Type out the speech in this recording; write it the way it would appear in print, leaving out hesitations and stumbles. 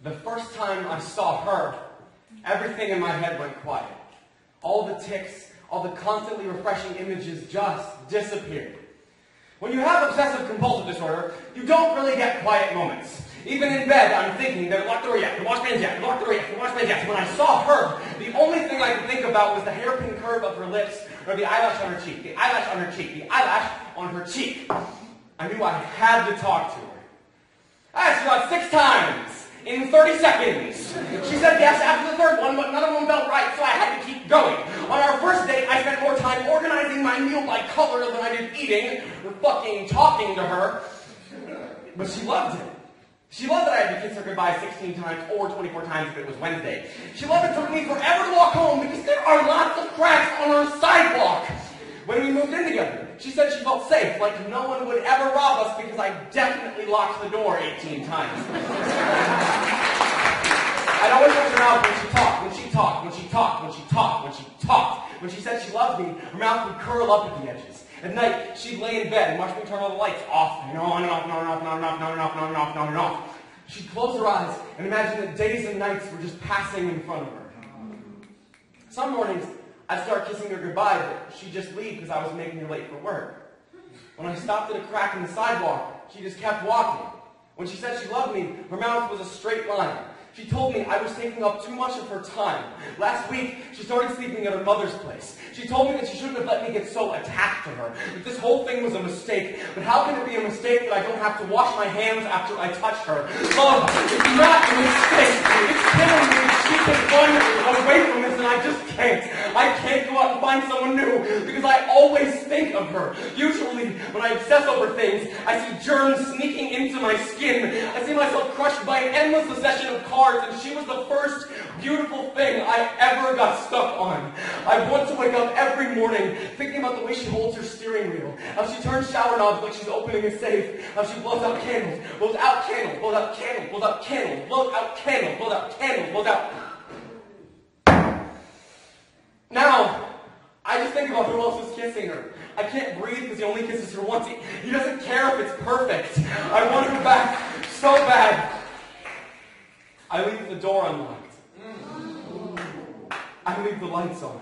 The first time I saw her, everything in my head went quiet. All the tics, all the constantly refreshing images just disappeared. When you have obsessive-compulsive disorder, you don't really get quiet moments. Even in bed, I'm thinking, the lock the door yet, the washman's yet, the lock the door yet, the washman's yet. When I saw her, the only thing I could think about was the hairpin curve of her lips, or the eyelash on her cheek, the eyelash on her cheek, the eyelash on her cheek. I knew I had to talk to her. I asked her about 6 times in 30 seconds. She said yes after the third one, but none of them felt right, so I had to keep going. On our first date, I spent more time organizing my meal by color than I did eating or fucking talking to her. But she loved it. She loved that I had to kiss her goodbye 16 times or 24 times if it was Wednesday. She loved it took me forever to walk home because there are lots of cracks on our sidewalk. When we moved in together, she said she felt safe, like no one would ever rob us because I definitely locked the door 18 times. I'd always watch her mouth when she talked, when she talked, when she talked, when she talked, when she talked. When she said she loved me, her mouth would curl up at the edges. At night, she'd lay in bed and watch me turn all the lights off and on and off and on and off and on and off and on and off and on and off and on and off. She'd close her eyes and imagine that days and nights were just passing in front of her. Some mornings, I'd start kissing her goodbye, but she'd just leave because I was making her late for work. When I stopped at a crack in the sidewalk, she just kept walking. When she said she loved me, her mouth was a straight line. She told me I was taking up too much of her time. Last week, she started sleeping at her mother's place. She told me that she shouldn't have let me get so attached to her, that this whole thing was a mistake. But how can it be a mistake that I don't have to wash my hands after I touch her? Love, it's not a mistake. It's killing me. She can run away from this, and I just can't. I can't go out and find someone new, because I always think of her. Usually, when I obsess over things, I see germs sneaking into my skin. I see myself crushed by an endless succession of cards, and she was the first beautiful thing I ever got stuck on. I want to wake up every morning thinking about the way she holds her steering wheel, how she turns shower knobs like she's opening a safe, how she blows out candles, blows out candles, blows out candles, blows out candles, blows out candles, blows out candles, blows out. Now, I just think about who else was kissing her. I can't breathe because he only kisses her once. He doesn't care if it's perfect. I want her back so bad. I leave the door unlocked. I leave the lights on.